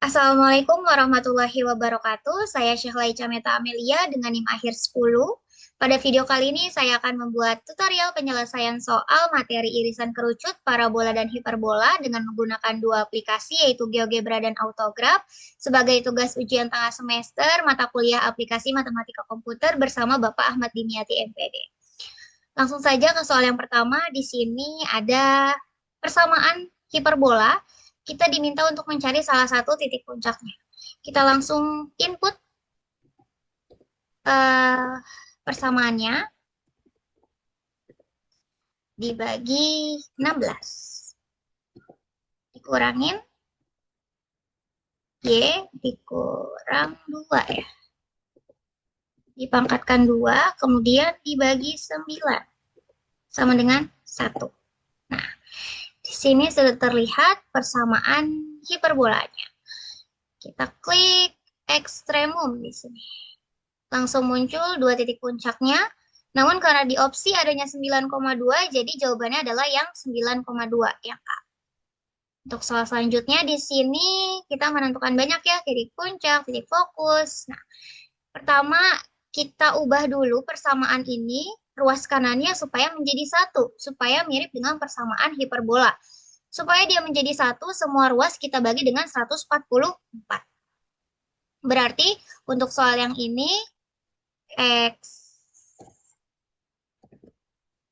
Assalamualaikum warahmatullahi wabarakatuh. Saya Syahlai Cameta Amelia dengan NIM akhir 10. Pada video kali ini saya akan membuat tutorial penyelesaian soal materi irisan kerucut, parabola, dan hiperbola dengan menggunakan dua aplikasi yaitu GeoGebra dan Autograph sebagai tugas ujian tengah semester mata kuliah aplikasi matematika komputer bersama Bapak Ahmad Dimiati MPD. Langsung saja ke soal yang pertama. Di sini ada persamaan hiperbola. Kita diminta untuk mencari salah satu titik puncaknya. Kita langsung input eh, persamaannya dibagi 16. Dikurangin Y dikurang 2 ya. Dipangkatkan 2, kemudian dibagi 9. Sama dengan 1. Nah, di sini sudah terlihat persamaan hiperbolanya. Kita klik ekstremum di sini. Langsung muncul dua titik puncaknya. Namun karena di opsi adanya 9,2, jadi jawabannya adalah yang 9,2, yang A. Untuk soal selanjutnya di sini kita menentukan banyak ya, titik puncak, titik fokus. Nah, pertama kita ubah dulu persamaan ini, ruas kanannya supaya menjadi satu, supaya mirip dengan persamaan hiperbola. Supaya dia menjadi satu, semua ruas kita bagi dengan 144. Berarti untuk soal yang ini, X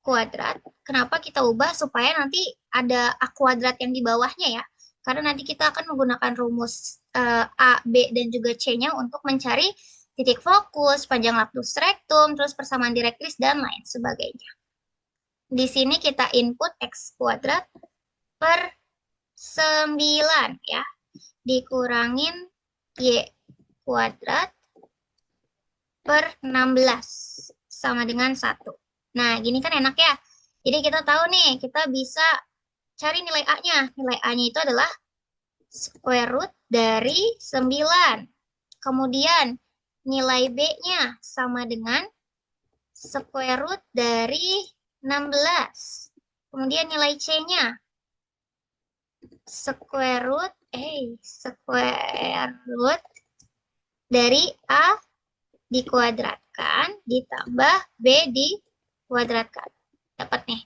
kuadrat. Kenapa kita ubah? Supaya nanti ada A kuadrat yang di bawahnya ya. Karena nanti kita akan menggunakan rumus A, B, dan juga C-nya untuk mencari titik fokus, panjang laktus rektum, terus persamaan direktris, dan lain sebagainya. Di sini kita input X kuadrat per 9 ya. Dikurangin Y kuadrat per 16 sama dengan 1. Nah, gini kan enak ya. Jadi kita tahu nih, kita bisa cari nilai A-nya. Nilai A-nya itu adalah square root dari 9. Kemudian nilai B-nya sama dengan square root dari 16. Kemudian nilai C-nya square root dari A dikuadratkan ditambah B dikuadratkan. Dapat nih.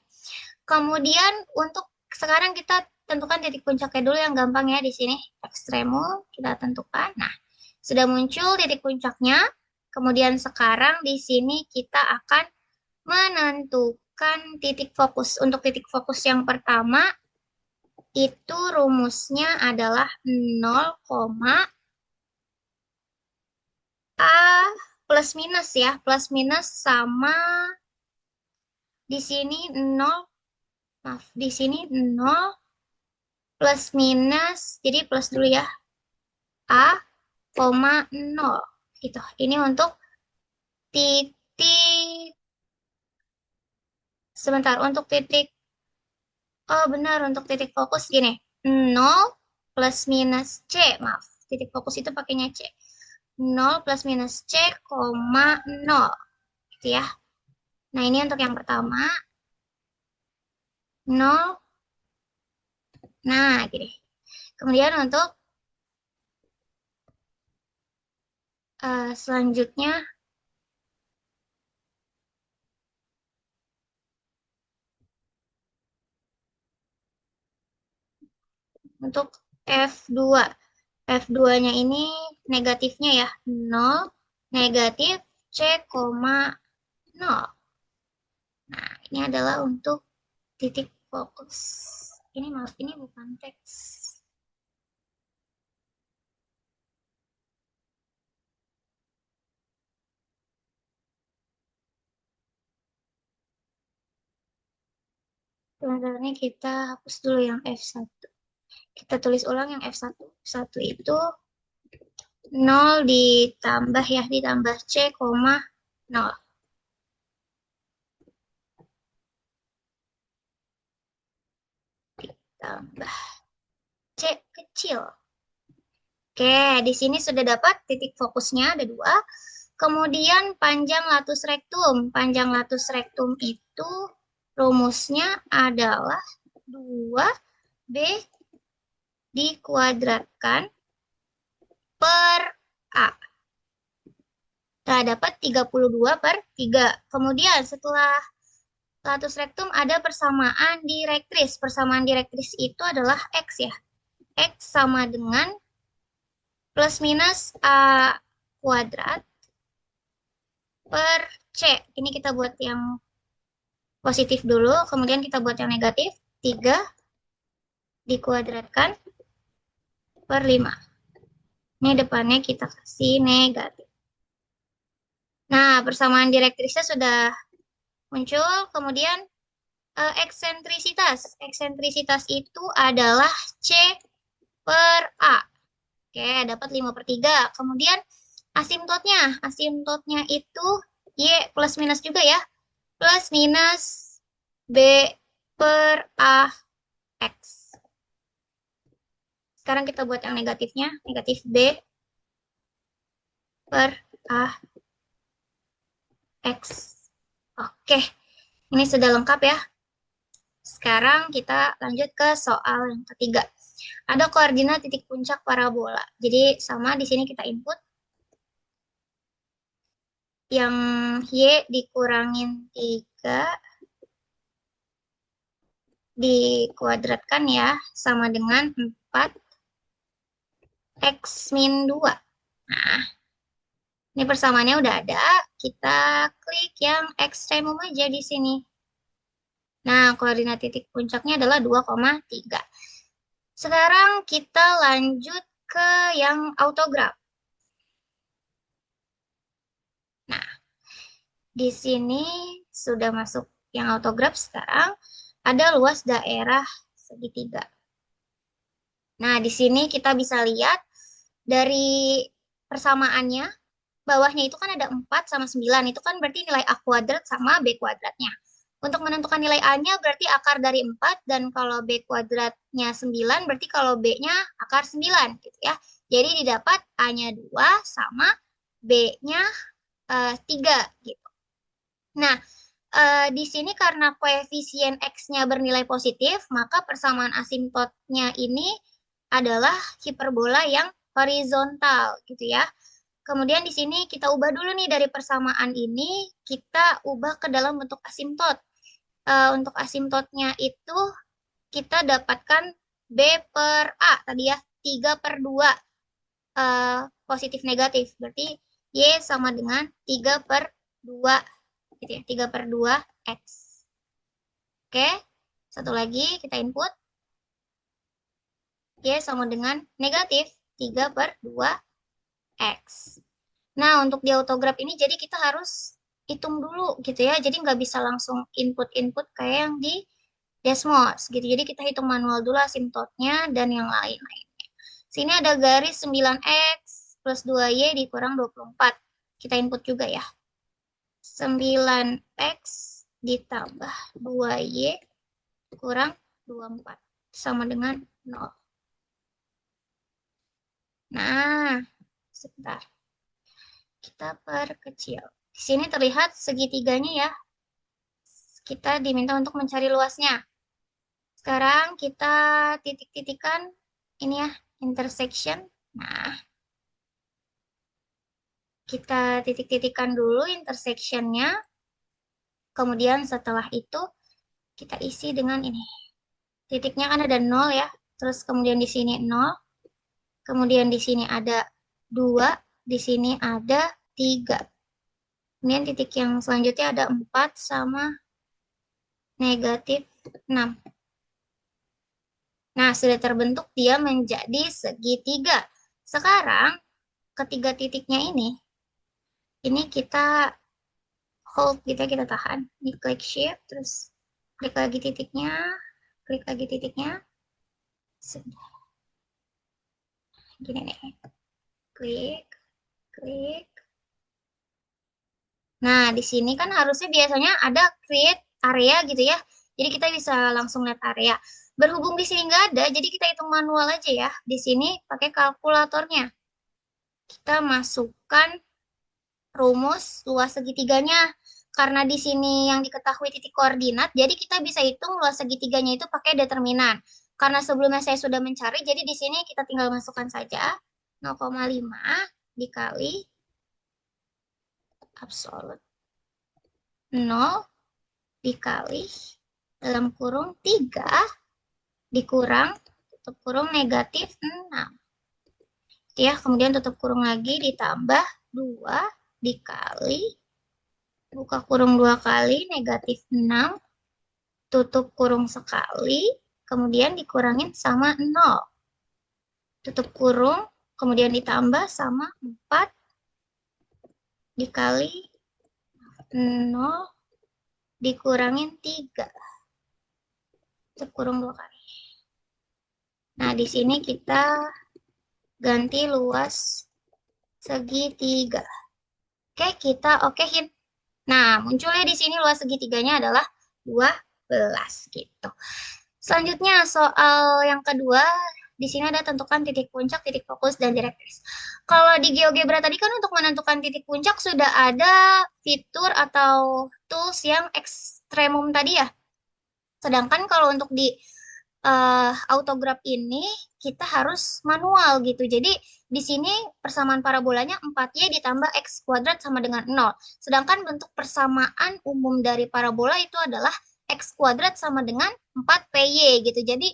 Kemudian untuk sekarang kita tentukan titik puncaknya dulu yang gampang ya di sini. Ekstremum kita tentukan. Nah, sudah muncul titik puncaknya. Kemudian sekarang di sini kita akan menentukan titik fokus. Untuk titik fokus yang pertama itu rumusnya adalah 0, A plus minus ya. Plus minus sama di sini 0, maaf, di sini 0 plus minus, jadi plus dulu ya, A, 0. Gitu. Ini untuk titik, sebentar, untuk titik, oh benar, untuk titik fokus gini, 0 plus minus C, maaf, titik fokus itu pakainya C. 0 plus minus C, 0. Gitu ya. Nah, ini untuk yang pertama. 0. Nah, gini. Kemudian untuk selanjutnya, untuk F2. F2-nya ini negatifnya ya, 0, negatif C, 0. Nah, ini adalah untuk titik fokus. Ini maaf, ini bukan teks. Sebenarnya kita hapus dulu yang F1. Kita tulis ulang yang F1. F1 itu 0 ditambah ya, ditambah C, 0. Ditambah C kecil. Oke, di sini sudah dapat titik fokusnya ada dua. Kemudian panjang latus rektum. Panjang latus rektum itu rumusnya adalah 2B dikuadratkan per A. Nah, dapat 32/3. Kemudian setelah latus rektum ada persamaan direktris. Persamaan direktris itu adalah X ya. X sama dengan plus minus A kuadrat per C. Ini kita buat yang positif dulu, kemudian kita buat yang negatif. 3 dikuadratkan per 5. Ini depannya kita kasih negatif. Nah, persamaan direktrisnya sudah muncul. Kemudian eksentrisitas. Eksentrisitas itu adalah C per A. Oke, dapat 5/3. Kemudian asimptotnya. Asimptotnya itu Y plus minus juga ya. Plus minus B per A X. Sekarang kita buat yang negatifnya. Negatif B per A X. Oke, ini sudah lengkap ya. Sekarang kita lanjut ke soal yang ketiga. Ada koordinat titik puncak parabola. Jadi sama di sini kita input. Yang Y dikurangin 3 dikuadratkan ya, sama dengan 4 X min 2. Nah, ini persamaannya udah ada. Kita klik yang ekstremum aja di sini. Nah, koordinat titik puncaknya adalah 2,3. Sekarang kita lanjut ke yang autograf. Nah, di sini sudah masuk yang autograf. Sekarang ada luas daerah segitiga. Nah, di sini kita bisa lihat dari persamaannya, bawahnya itu kan ada 4 sama 9. Itu kan berarti nilai A kuadrat sama B kuadratnya. Untuk menentukan nilai A-nya berarti akar dari 4, dan kalau B kuadratnya 9, berarti kalau B-nya akar 9, gitu ya. Jadi didapat A-nya 2 sama B-nya 3, gitu. Nah, di sini karena koefisien X-nya bernilai positif, maka persamaan asimptotnya ini adalah hiperbola yang horizontal, gitu ya. Kemudian di sini kita ubah dulu nih dari persamaan ini, kita ubah ke dalam bentuk asimptot. Untuk asimptotnya itu kita dapatkan B per A tadi ya, 3/2 positif negatif. Berarti Y sama dengan 3/2 gitu ya, 3/2 X. Oke, satu lagi kita input. Y sama dengan negatif 3/2 X. Nah, untuk di autograf ini jadi kita harus hitung dulu gitu ya. Jadi nggak bisa langsung input-input kayak yang di Desmos gitu. Jadi kita hitung manual dulu asimptotnya dan yang lain-lainnya. Sini ada garis 9X plus 2Y dikurang 24. Kita input juga ya. 9X ditambah 2Y kurang 24 sama dengan 0. Nah, sebentar. Kita perkecil. Di sini terlihat segitiganya ya. Kita diminta untuk mencari luasnya. Sekarang kita titik-titikan ini ya, intersection. Nah, kita titik-titikan dulu intersectionnya. Kemudian setelah itu kita isi dengan ini. Titiknya kan ada 0 ya. Terus kemudian di sini 0. Kemudian di sini ada 2. Di sini ada 3. Kemudian titik yang selanjutnya ada 4 sama negatif 6. Nah, sudah terbentuk dia menjadi segitiga. Sekarang, ketiga titiknya ini kita hold gitu ya, kita tahan. Ini klik shift, terus klik lagi titiknya, klik lagi titiknya. Sudah. Gini nih. Klik, klik. Nah, di sini kan harusnya biasanya ada create area gitu ya. Jadi kita bisa langsung lihat area. Berhubung di sini nggak ada, jadi kita hitung manual aja ya. Di sini pakai kalkulatornya. Kita masukkan rumus luas segitiganya. Karena di sini yang diketahui titik koordinat, jadi kita bisa hitung luas segitiganya itu pakai determinan. Karena sebelumnya saya sudah mencari, jadi di sini kita tinggal masukkan saja. 0,5 dikali absolut 0 dikali dalam kurung 3 dikurang tutup kurung negatif 6. Ya, kemudian tutup kurung lagi ditambah 2 dikali buka kurung 2 kali negatif 6 tutup kurung sekali kemudian dikurangin sama 0. Tutup kurung kemudian ditambah sama 4 dikali 0 dikurangin 3. Tutup kurung 2 kali. Nah, di sini kita ganti luas segitiga. Oke, kita okein. Nah, munculnya di sini luas segitiganya adalah 12 gitu. Selanjutnya soal yang kedua, di sini ada tentukan titik puncak, titik fokus, dan direktris. Kalau di GeoGebra tadi kan untuk menentukan titik puncak sudah ada fitur atau tools yang ekstremum tadi ya. Sedangkan kalau untuk di autograph ini kita harus manual gitu. Jadi di sini persamaan parabolanya 4y ditambah x kuadrat sama dengan 0. Sedangkan bentuk persamaan umum dari parabola itu adalah x kuadrat sama dengan 4py gitu. Jadi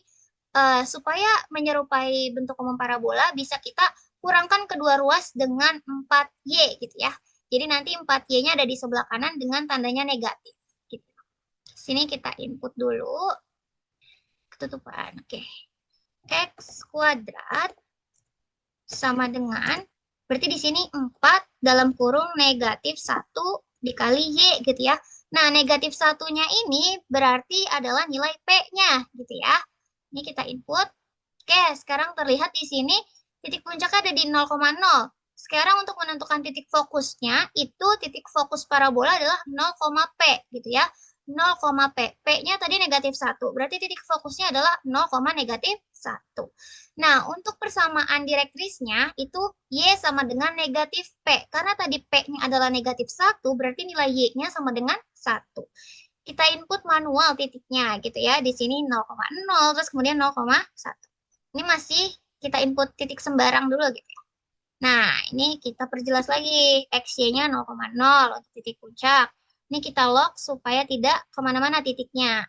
supaya menyerupai bentuk umum parabola bisa kita kurangkan kedua ruas dengan 4y gitu ya. Jadi nanti 4y-nya ada di sebelah kanan dengan tandanya negatif. Gitu. Sini kita input dulu. Ketutupan. Oke. X kuadrat sama dengan, berarti di sini 4 dalam kurung negatif 1 dikali Y gitu ya. Nah, negatif satunya ini berarti adalah nilai P-nya gitu ya. Ini kita input. Oke, sekarang terlihat di sini titik puncaknya ada di 0,0. Sekarang untuk menentukan titik fokusnya, itu titik fokus parabola adalah 0,P gitu ya. 0,P. P-nya tadi negatif 1. Berarti titik fokusnya adalah 0, negatif 1. Nah, untuk persamaan direktrisnya itu Y sama dengan negatif P. Karena tadi P-nya adalah negatif 1, berarti nilai Y-nya sama dengan 1. Kita input manual titiknya gitu ya. Di sini 0,0, terus kemudian 0,1. Ini masih kita input titik sembarang dulu gitu ya. Nah, ini kita perjelas lagi. XY-nya 0,0 untuk titik puncak. Ini kita lock supaya tidak kemana-mana titiknya.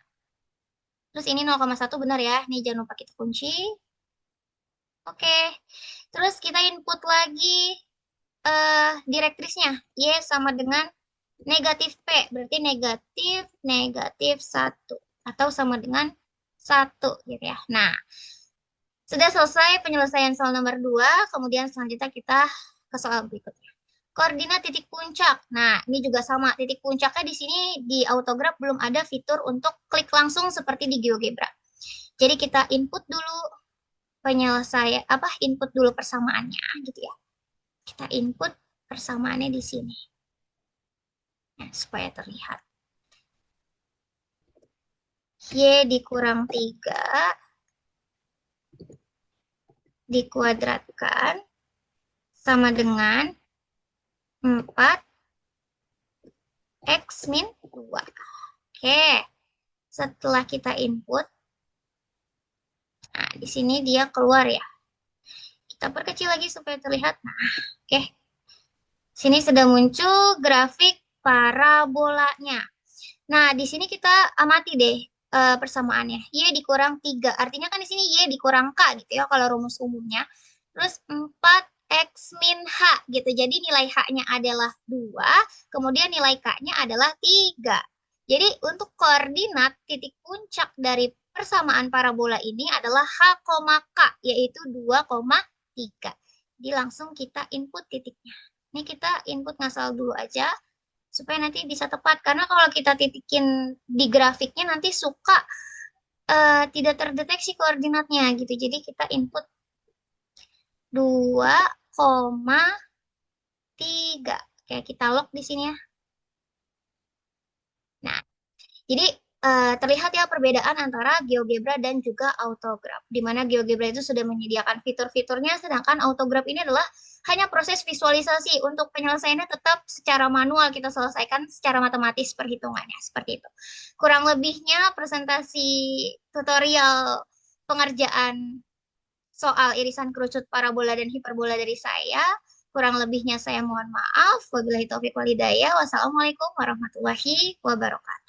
Terus ini 0,1 benar ya. Ini jangan lupa kita kunci. Oke. Terus kita input lagi direktrisnya. Y sama dengan negatif P. Berarti negatif 1. Atau sama dengan 1 gitu ya. Nah, sudah selesai penyelesaian soal nomor 2. Kemudian selanjutnya kita ke soal berikutnya. Koordinat titik puncak. Nah, ini juga sama. Titik puncaknya di sini di autograph belum ada fitur untuk klik langsung seperti di GeoGebra. Jadi kita input dulu input dulu persamaannya gitu ya. Kita input persamaannya di sini. Nah, supaya terlihat. Y dikurang 3 dikuadratkan sama dengan 4 X min 2. Oke, setelah kita input, nah di sini dia keluar ya. Kita perkecil lagi supaya terlihat. Nah, oke. Sini sudah muncul grafik parabolanya. Nah, di sini kita amati deh persamaannya. Y dikurang 3. Artinya kan di sini Y dikurang K gitu ya kalau rumus umumnya. Terus 4 X min H gitu. Jadi nilai H-nya adalah 2, kemudian nilai K-nya adalah 3. Jadi untuk koordinat titik puncak dari persamaan parabola ini adalah H, K, yaitu 2,3. Jadi langsung kita input titiknya. Ini kita input ngasal dulu aja, supaya nanti bisa tepat. Karena kalau kita titikin di grafiknya nanti suka tidak terdeteksi koordinatnya gitu. Jadi kita input 2,3. Oke, kita lock di sini ya. Nah, jadi terlihat ya perbedaan antara GeoGebra dan juga autograph. Di mana GeoGebra itu sudah menyediakan fitur-fiturnya, sedangkan autograph ini adalah hanya proses visualisasi. Untuk penyelesaiannya tetap secara manual kita selesaikan secara matematis perhitungannya. Seperti itu. Kurang lebihnya presentasi tutorial pengerjaan soal irisan kerucut parabola dan hiperbola dari saya. Kurang lebihnya saya mohon maaf. Wabillahi taufiq walhidayah. Wassalamualaikum warahmatullahi wabarakatuh.